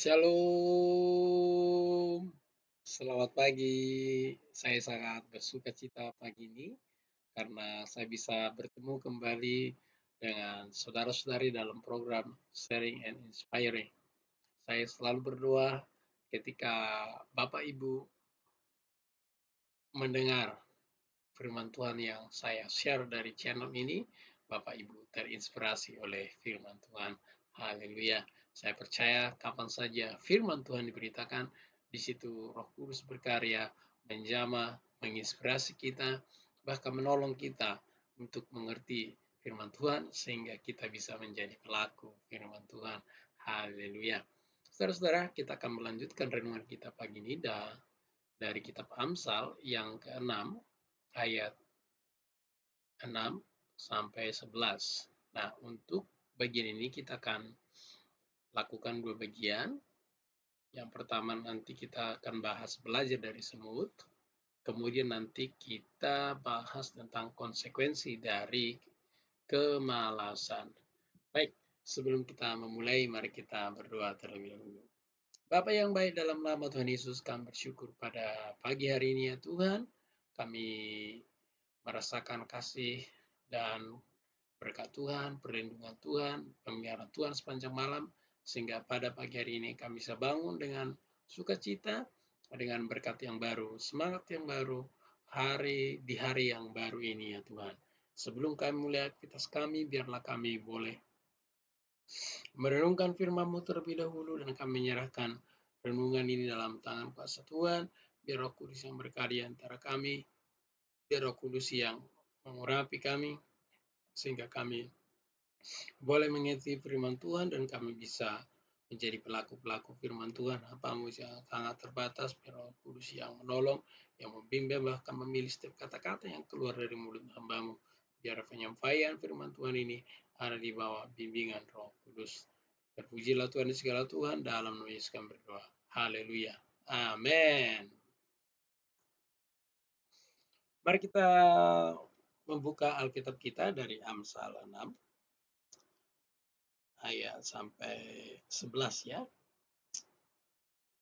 Shalom, selamat pagi. Saya sangat bersuka cita pagi ini karena saya bisa bertemu kembali dengan saudara-saudari dalam program Sharing and Inspiring. Saya selalu berdoa ketika Bapak Ibu mendengar firman Tuhan yang saya share dari channel ini, Bapak Ibu terinspirasi oleh firman Tuhan. Haleluya. Saya percaya kapan saja firman Tuhan diberitakan, di situ Roh Kudus berkarya, menjamah, menginspirasi kita, bahkan menolong kita untuk mengerti firman Tuhan sehingga kita bisa menjadi pelaku firman Tuhan. Haleluya. Saudara-saudara, kita akan melanjutkan renungan kita pagi ini dari kitab Amsal yang ke-6 ayat 6 sampai 11. Nah, untuk bagian ini kita akan lakukan dua bagian. Yang pertama nanti kita akan bahas belajar dari semut. Kemudian nanti kita bahas tentang konsekuensi dari kemalasan. Baik, sebelum kita memulai, mari kita berdoa terlebih dahulu. Bapa yang baik, dalam nama Tuhan Yesus kami bersyukur pada pagi hari ini ya Tuhan. Kami merasakan kasih dan berkat Tuhan, perlindungan Tuhan, pemeliharaan Tuhan sepanjang malam, sehingga pada pagi hari ini kami bisa bangun dengan sukacita, dengan berkat yang baru, semangat yang baru, di hari yang baru ini ya Tuhan. Sebelum kami mulai aktivitas kami, biarlah kami boleh merenungkan firman-Mu terlebih dahulu, dan kami menyerahkan renungan ini dalam tangan kuasa Tuhan. Biar Roh Kudus yang berkarya antara kami, biar Roh Kudus yang mengurapi kami, sehingga kami boleh mengerti firman Tuhan dan kami bisa menjadi pelaku-pelaku firman Tuhan. Hamba-Mu yang sangat terbatas, biar Roh Kudus yang menolong, yang membimbing, bahkan memilih setiap kata-kata yang keluar dari mulut hamba-Mu. Biar penyampaian firman Tuhan ini ada di bawah bimbingan Roh Kudus. Terpujilah Tuhan di segala Tuhan, dalam nama Yesus kami berdoa. Haleluya. Amin. Mari kita membuka Alkitab kita dari Amsal 6 ayat sampai 11 ya.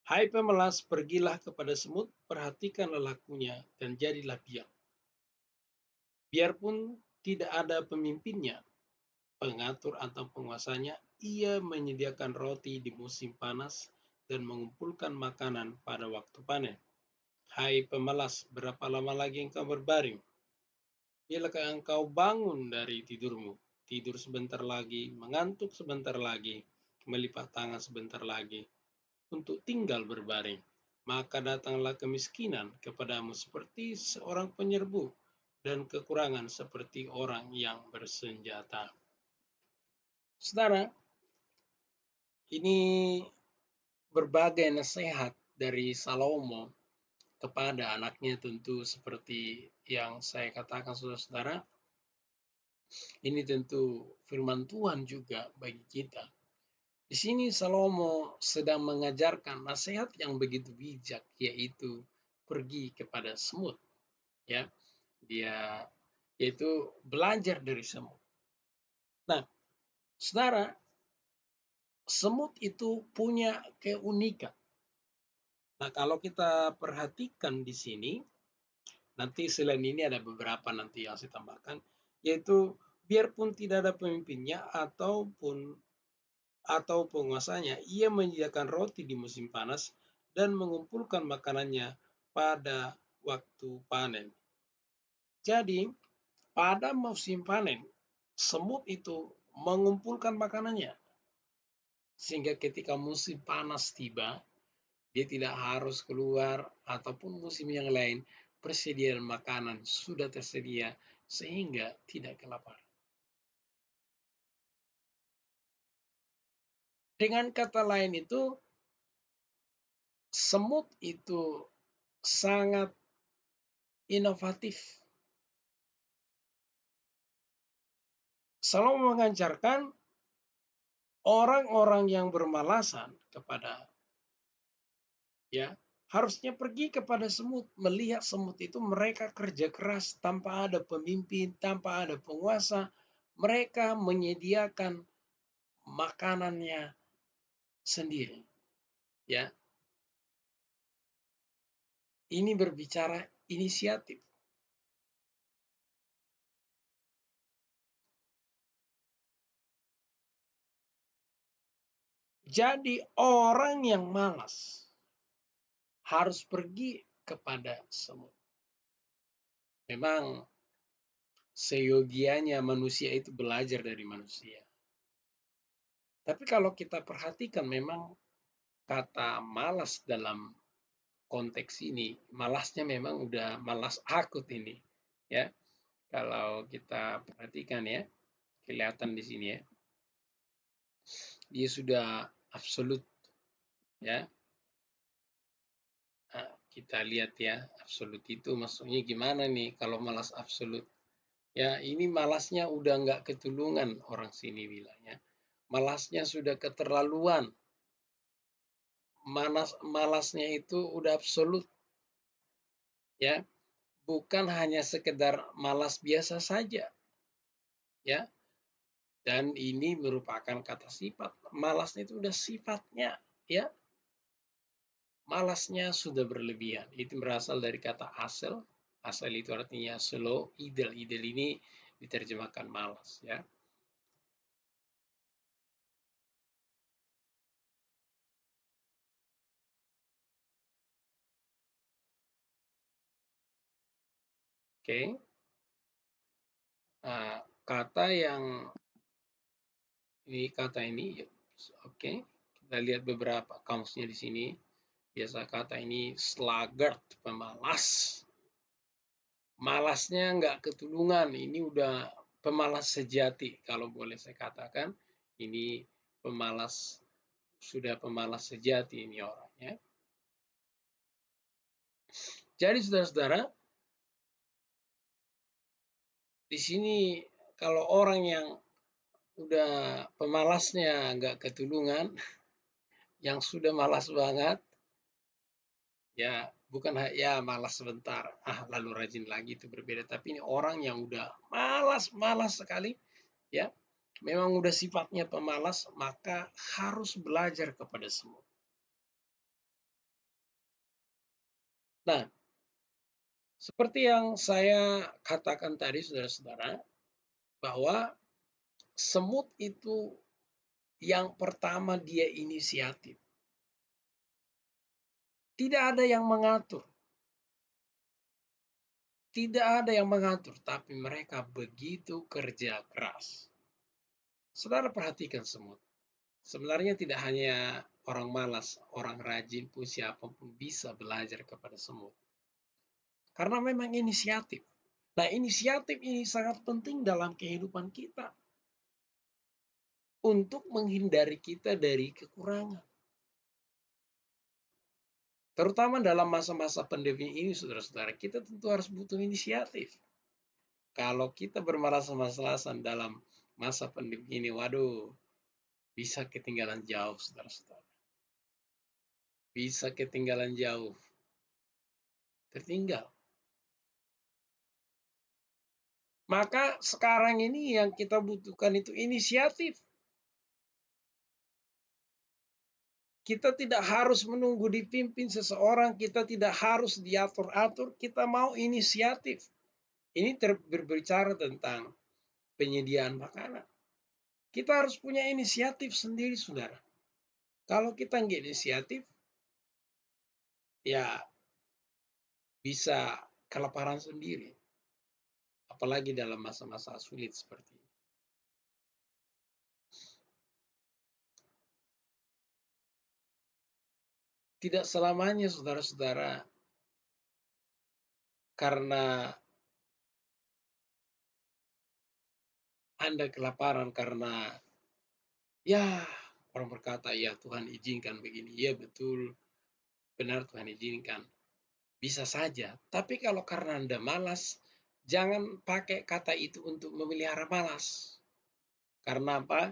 Hai pemelas, pergilah kepada semut, perhatikanlah lakunya, dan jadilah biak. Biarpun tidak ada pemimpinnya, pengatur atau penguasanya, ia menyediakan roti di musim panas dan mengumpulkan makanan pada waktu panen. Hai pemalas, berapa lama lagi engkau berbaring? Bilakah engkau bangun dari tidurmu? Tidur sebentar lagi, mengantuk sebentar lagi, melipat tangan sebentar lagi, untuk tinggal berbaring. Maka datanglah kemiskinan kepadamu seperti seorang penyerbu, dan kekurangan seperti orang yang bersenjata. Saudara, ini berbagai nasihat dari Salomo kepada anaknya, tentu seperti yang saya katakan saudara-saudara, ini tentu firman Tuhan juga bagi kita. Di sini Salomo sedang mengajarkan nasihat yang begitu bijak, yaitu pergi kepada semut. Ya, dia yaitu belajar dari semut. Nah, saudara, semut itu punya keunikan. Nah, kalau kita perhatikan di sini, nanti selain ini ada beberapa nanti yang saya tambahkan, yaitu biarpun tidak ada pemimpinnya atau penguasanya, ia menyediakan roti di musim panas dan mengumpulkan makanannya pada waktu panen. Jadi, pada musim panen, semut itu mengumpulkan makanannya. Sehingga ketika musim panas tiba, dia tidak harus keluar, ataupun musim yang lain, persediaan makanan sudah tersedia sehingga tidak kelaparan. Dengan kata lain itu, semut itu sangat inovatif. Selalu mengajarkan orang-orang yang bermalasan kepada harusnya pergi kepada semut, melihat semut itu mereka kerja keras tanpa ada pemimpin, tanpa ada penguasa, mereka menyediakan makanannya sendiri. Ya, ini berbicara inisiatif. Jadi orang yang malas harus pergi kepada semut. Memang seyogianya manusia itu belajar dari manusia. Tapi kalau kita perhatikan memang kata malas dalam konteks ini, malasnya memang udah malas akut ini. Ya, kalau kita perhatikan ya, kelihatan di sini ya. Dia sudah absolut ya. Nah, kita lihat ya, absolut itu maksudnya gimana nih kalau malas absolut? Ya, ini malasnya udah nggak ketulungan orang sini bilangnya. Malasnya sudah keterlaluan. Malasnya itu udah absolut ya, bukan hanya sekedar malas biasa saja ya. Dan ini merupakan kata sifat. Malasnya itu udah sifatnya ya. Malasnya sudah berlebihan. Itu berasal dari kata asal. Asal itu artinya slow, idle. Idle ini diterjemahkan malas ya. Oke. Nah, kata yang ini oke. Kita lihat beberapa kamusnya di sini. Biasa kata ini sluggard, pemalas. Malasnya nggak ketulungan. Ini udah pemalas sejati kalau boleh saya katakan. Ini pemalas, sudah pemalas sejati ini orangnya. Jadi saudara-saudara, di sini kalau orang yang udah pemalasnya nggak ketulungan, yang sudah malas banget, ya bukan ya malas sebentar, lalu rajin lagi itu berbeda. Tapi ini orang yang udah malas sekali, ya memang udah sifatnya pemalas, maka harus belajar kepada semua. Nah, seperti yang saya katakan tadi saudara-saudara, bahwa semut itu yang pertama dia inisiatif. Tidak ada yang mengatur. Tidak ada yang mengatur, tapi mereka begitu kerja keras. Saudara perhatikan semut. Sebenarnya tidak hanya orang malas, orang rajin pun siapapun bisa belajar kepada semut. Karena memang inisiatif. Nah, inisiatif ini sangat penting dalam kehidupan kita untuk menghindari kita dari kekurangan. Terutama dalam masa-masa pandemi ini, saudara-saudara, kita tentu harus butuh inisiatif. Kalau kita bermalas-malasan dalam masa pandemi ini, waduh, bisa ketinggalan jauh, saudara-saudara. Bisa ketinggalan jauh. Tertinggal. Maka sekarang ini yang kita butuhkan itu inisiatif. Kita tidak harus menunggu dipimpin seseorang, kita tidak harus diatur-atur, kita mau inisiatif. Ini berbicara tentang penyediaan makanan. Kita harus punya inisiatif sendiri, saudara. Kalau kita nggak inisiatif, ya bisa kelaparan sendiri. Apalagi dalam masa-masa sulit seperti ini. Tidak selamanya, saudara-saudara, karena Anda kelaparan karena ya orang berkata, ya Tuhan izinkan begini. Ya betul, benar Tuhan izinkan. Bisa saja. Tapi kalau karena Anda malas, jangan pakai kata itu untuk memelihara malas. Karena apa?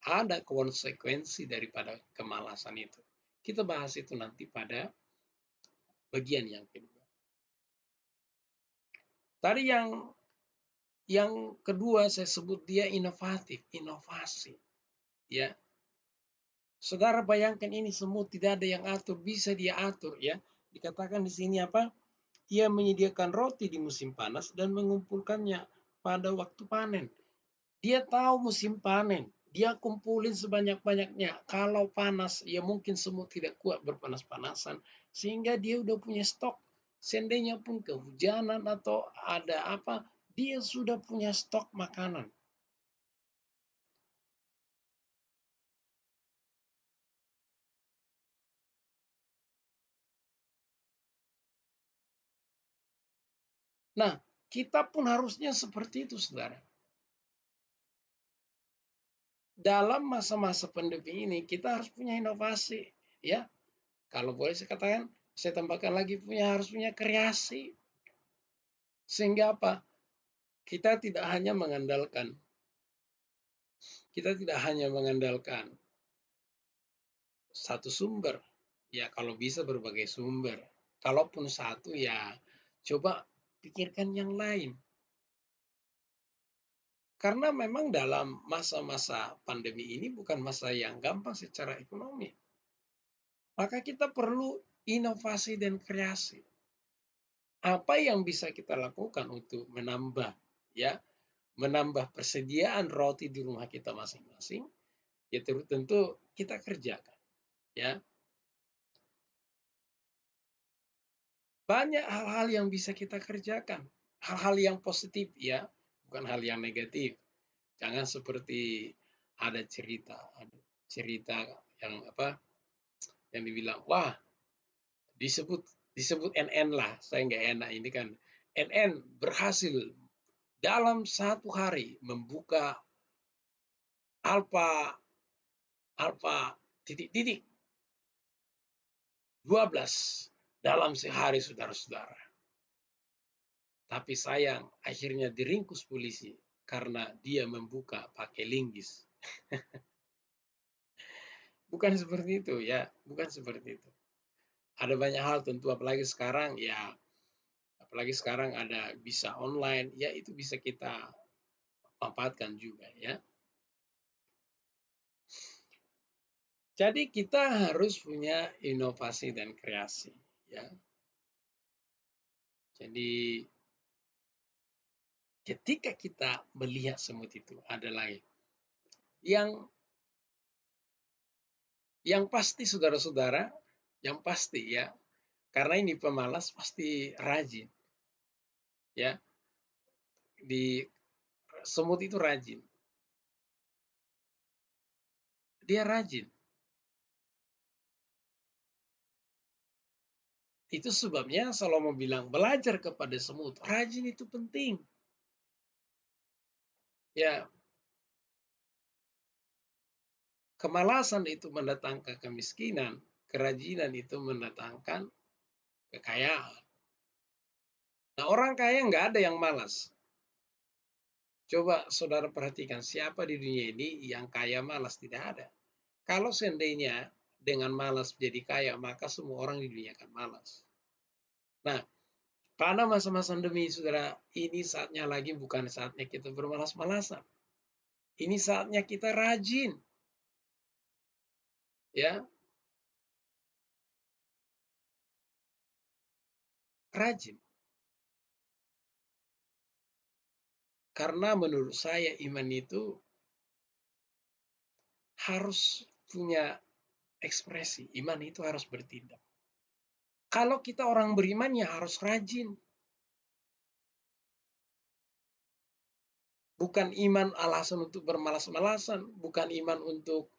Ada konsekuensi daripada kemalasan itu. Kita bahas itu nanti pada bagian yang kedua. Tadi yang kedua saya sebut dia inovatif, inovasi. Ya. Saudara bayangkan ini semut tidak ada yang atur, bisa dia atur ya. Dikatakan di sini apa? Ia menyediakan roti di musim panas dan mengumpulkannya pada waktu panen. Dia tahu musim panen. Dia kumpulin sebanyak-banyaknya. Kalau panas, ya mungkin semut tidak kuat berpanas-panasan. Sehingga dia udah punya stok. Seandainya pun kehujanan atau ada apa, dia sudah punya stok makanan. Nah, kita pun harusnya seperti itu, saudara. Dalam masa-masa pandemi ini, kita harus punya inovasi. Ya, kalau boleh saya katakan, saya tambahkan lagi harus punya kreasi. Sehingga apa? Kita tidak hanya mengandalkan satu sumber. Ya, kalau bisa berbagai sumber. Kalaupun satu, ya coba pikirkan yang lain. Karena memang dalam masa-masa pandemi ini bukan masa yang gampang secara ekonomi. Maka kita perlu inovasi dan kreasi. Apa yang bisa kita lakukan untuk ya, menambah persediaan roti di rumah kita masing-masing? Ya tentu kita kerjakan, ya. Banyak hal-hal yang bisa kita kerjakan, hal-hal yang positif ya, bukan hal yang negatif. Jangan seperti ada cerita yang apa, yang dibilang, wah, disebut disebut NN lah, saya nggak enak ini kan. NN berhasil dalam satu hari membuka alfa alfa titik-titik 12 dalam sehari, saudara-saudara. Tapi sayang, akhirnya diringkus polisi karena dia membuka pakai linggis. Bukan seperti itu ya, bukan seperti itu. Ada banyak hal tentu, apalagi sekarang ada bisa online, ya itu bisa kita manfaatkan juga ya. Jadi kita harus punya inovasi dan kreasi ya. Jadi ketika kita melihat semut itu adalah yang pasti, saudara-saudara, yang pasti ya, karena ini pemalas pasti rajin ya. Di semut itu rajin, dia rajin. Itu sebabnya Salomo bilang belajar kepada semut, rajin itu penting. Ya, kemalasan itu mendatangkan kemiskinan, kerajinan itu mendatangkan kekayaan. Nah, orang kaya nggak ada yang malas. Coba saudara perhatikan, siapa di dunia ini yang kaya malas? Tidak ada. Kalau seandainya dengan malas jadi kaya, maka semua orang di dunia akan malas. Nah, pada masa-masa pandemi, saudara, ini saatnya lagi bukan saatnya kita bermalas-malasan. Ini saatnya kita rajin, ya, rajin. Karena menurut saya iman itu harus punya ekspresi. Iman itu harus bertindak. Kalau kita orang beriman ya harus rajin. Bukan iman alasan untuk bermalas-malasan. Bukan iman untuk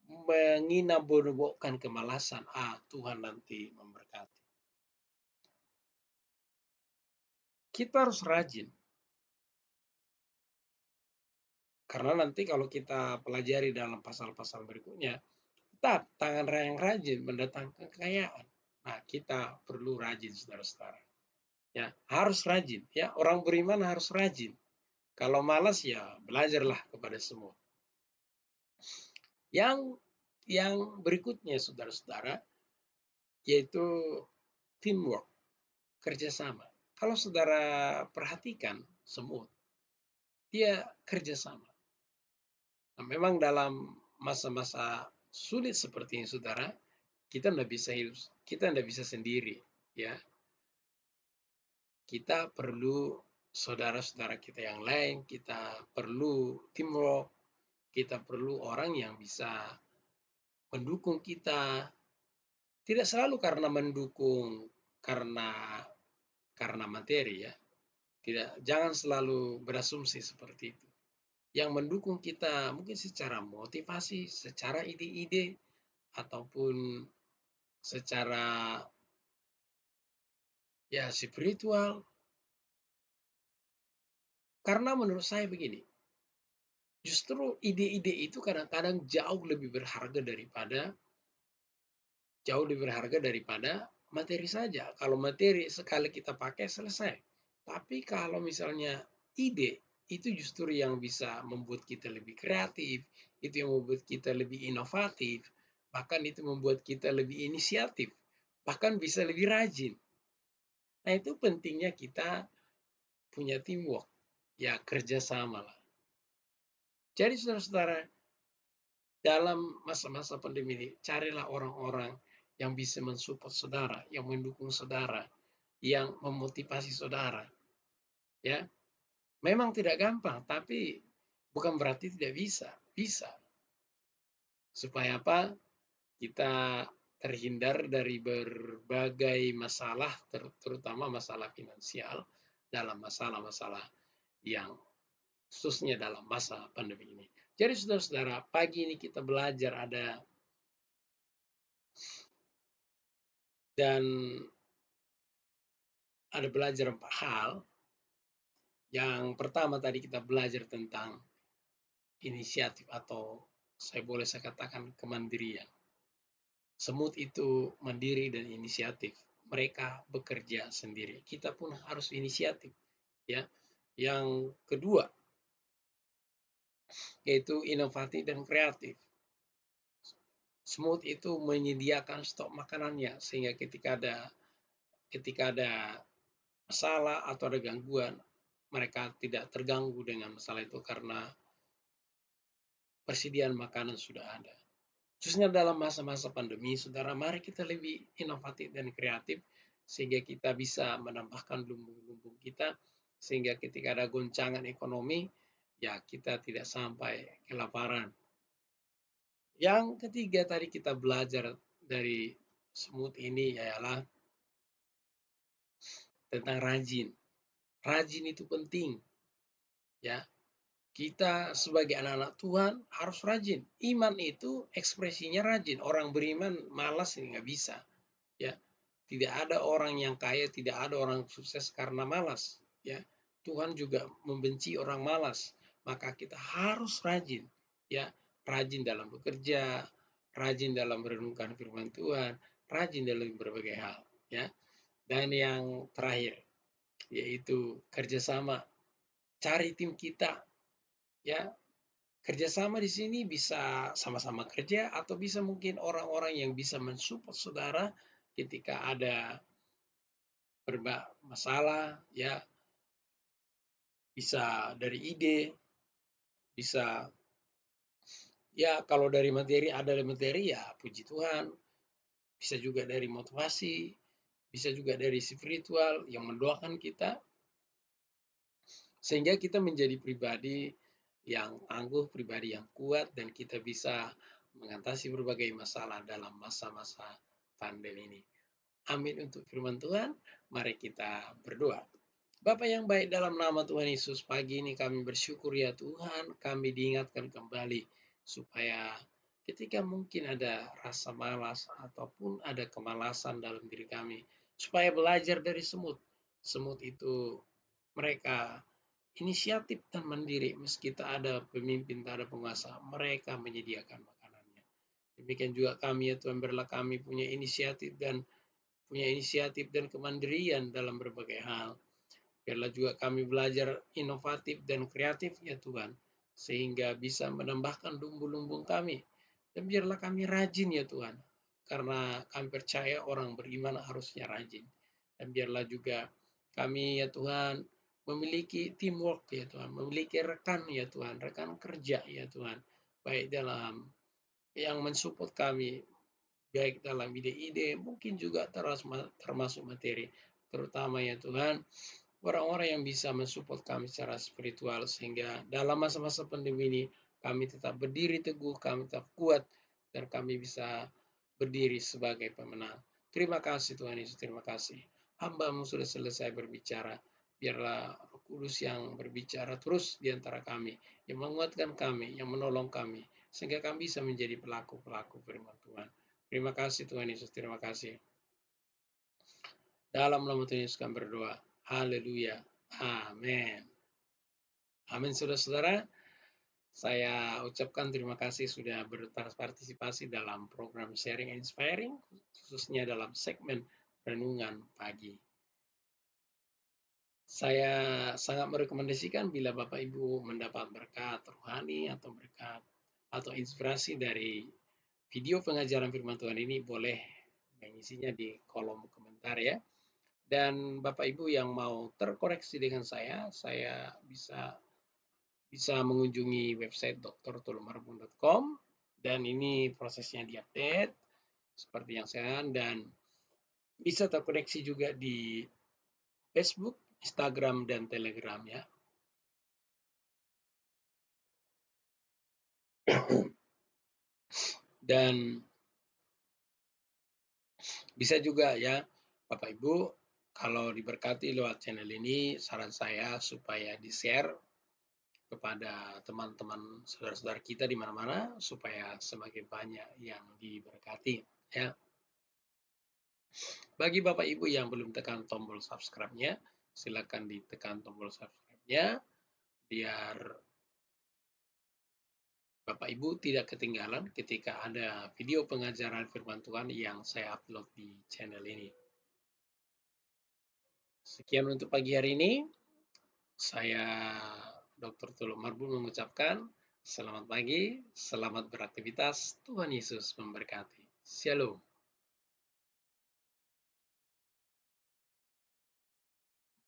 menghina bodoh-bodohkan kemalasan. Tuhan nanti memberkati. Kita harus rajin. Karena nanti kalau kita pelajari dalam pasal-pasal berikutnya, tetap tangan yang rajin mendatangkan kekayaan. Nah, kita perlu rajin, saudara-saudara. Ya, harus rajin. Ya, orang beriman harus rajin. Kalau malas ya belajarlah kepada semua. Yang berikutnya, saudara-saudara, yaitu teamwork, kerjasama. Kalau saudara perhatikan semut, dia kerjasama. Nah, memang dalam masa-masa sulit seperti ini, saudara, kita tidak bisa hidup, kita tidak bisa sendiri, ya. Kita perlu saudara-saudara kita yang lain, kita perlu teamwork, kita perlu orang yang bisa mendukung kita. Tidak selalu karena mendukung karena materi, ya. Tidak, jangan selalu berasumsi seperti itu. Yang mendukung kita mungkin secara motivasi, secara ide-ide, ataupun secara ya spiritual. Karena menurut saya begini, justru ide-ide itu kadang-kadang jauh lebih berharga daripada materi saja. Kalau materi sekali kita pakai selesai. Tapi kalau misalnya ide itu justru yang bisa membuat kita lebih kreatif, itu yang membuat kita lebih inovatif, bahkan itu membuat kita lebih inisiatif, bahkan bisa lebih rajin. Nah, itu pentingnya kita punya teamwork, ya kerjasama lah. Jadi saudara-saudara, dalam masa-masa pandemi ini, carilah orang-orang yang bisa mensupport saudara, yang mendukung saudara, yang memotivasi saudara. Ya, memang tidak gampang, tapi bukan berarti tidak bisa. Bisa. Supaya apa? Kita terhindar dari berbagai masalah, terutama masalah finansial dalam masalah-masalah yang khususnya dalam masa pandemi ini. Jadi saudara-saudara, pagi ini kita belajar dan ada belajar 4 hal. Yang pertama tadi kita belajar tentang inisiatif atau saya katakan kemandirian. Semut itu mandiri dan inisiatif. Mereka bekerja sendiri. Kita pun harus inisiatif, ya. Yang kedua yaitu inovatif dan kreatif. Semut itu menyediakan stok makanannya sehingga ketika ada masalah atau ada gangguan, mereka tidak terganggu dengan masalah itu karena persediaan makanan sudah ada. Khususnya dalam masa-masa pandemi, saudara, mari kita lebih inovatif dan kreatif sehingga kita bisa menambahkan lumbung-lumbung kita, sehingga ketika ada goncangan ekonomi, ya kita tidak sampai kelaparan. Yang ketiga tadi kita belajar dari semut ini ialah tentang rajin. Rajin itu penting, ya. Kita sebagai anak-anak Tuhan harus rajin. Iman itu ekspresinya rajin. Orang beriman malas ini nggak bisa. Ya, tidak ada orang yang kaya, tidak ada orang sukses karena malas. Ya, Tuhan juga membenci orang malas. Maka kita harus rajin. Ya, rajin dalam bekerja, rajin dalam merenungkan firman Tuhan, rajin dalam berbagai hal. Ya, dan yang terakhir yaitu kerjasama. Cari tim kita. Ya, kerjasama di sini bisa sama-sama kerja atau bisa mungkin orang-orang yang bisa mensupport saudara ketika ada masalah, ya, bisa dari ide, bisa ya kalau dari materi ada materi ya puji Tuhan, bisa juga dari motivasi, bisa juga dari spiritual yang mendoakan kita sehingga kita menjadi pribadi yang tangguh, pribadi yang kuat, dan kita bisa mengatasi berbagai masalah dalam masa-masa pandemi ini. Amin untuk firman Tuhan. Mari kita berdoa. Bapa yang baik, dalam nama Tuhan Yesus, pagi ini kami bersyukur ya Tuhan, kami diingatkan kembali supaya ketika mungkin ada rasa malas ataupun ada kemalasan dalam diri kami, supaya belajar dari semut. Semut itu mereka inisiatif dan mandiri, meski tak ada pemimpin, tak ada penguasa, mereka menyediakan makanannya. Demikian juga kami ya Tuhan, biarlah kami punya inisiatif dan kemandirian dalam berbagai hal. Biarlah juga kami belajar inovatif dan kreatif ya Tuhan, sehingga bisa menambahkan lumbung-lumbung kami. Dan biarlah kami rajin ya Tuhan, karena kami percaya orang beriman harusnya rajin. Dan biarlah juga kami ya Tuhan memiliki teamwork ya Tuhan, memiliki rekan ya Tuhan, rekan kerja ya Tuhan, baik dalam yang mensupport kami, baik dalam ide-ide, mungkin juga termasuk materi, terutama ya Tuhan, orang-orang yang bisa mensupport kami secara spiritual, sehingga dalam masa-masa pandemi ini kami tetap berdiri teguh, kami tetap kuat, dan kami bisa berdiri sebagai pemenang. Terima kasih Tuhan Yesus, terima kasih. Hamba-Mu sudah selesai berbicara. Biarlah Roh Kudus yang berbicara terus di antara kami, yang menguatkan kami, yang menolong kami, sehingga kami bisa menjadi pelaku-pelaku firman Tuhan. Terima kasih Tuhan Yesus, terima kasih. Dalam nama Tuhan Yesus kami berdoa. Haleluya. Amin. Amin, saudara-saudara. Saya ucapkan terima kasih sudah berpartisipasi dalam program Sharing and Inspiring, khususnya dalam segmen Renungan Pagi. Saya sangat merekomendasikan bila Bapak Ibu mendapat berkat rohani atau berkat atau inspirasi dari video pengajaran firman Tuhan ini, boleh mengisinya di kolom komentar ya. Dan Bapak Ibu yang mau terkoreksi dengan saya bisa mengunjungi website drtulumarbun.com, dan ini prosesnya diupdate seperti yang saya, dan bisa terkoneksi juga di Facebook, Instagram, dan Telegram ya. Dan bisa juga ya Bapak Ibu, kalau diberkati lewat channel ini, saran saya supaya di-share kepada teman-teman saudara-saudara kita di mana-mana supaya semakin banyak yang diberkati ya. Bagi Bapak Ibu yang belum tekan tombol subscribe-nya, silakan ditekan tombol subscribe-nya biar Bapak Ibu tidak ketinggalan ketika ada video pengajaran firman Tuhan yang saya upload di channel ini. Sekian untuk pagi hari ini. Saya Dr. Tuluk Marbun mengucapkan selamat pagi, selamat beraktivitas, Tuhan Yesus memberkati. Shalom.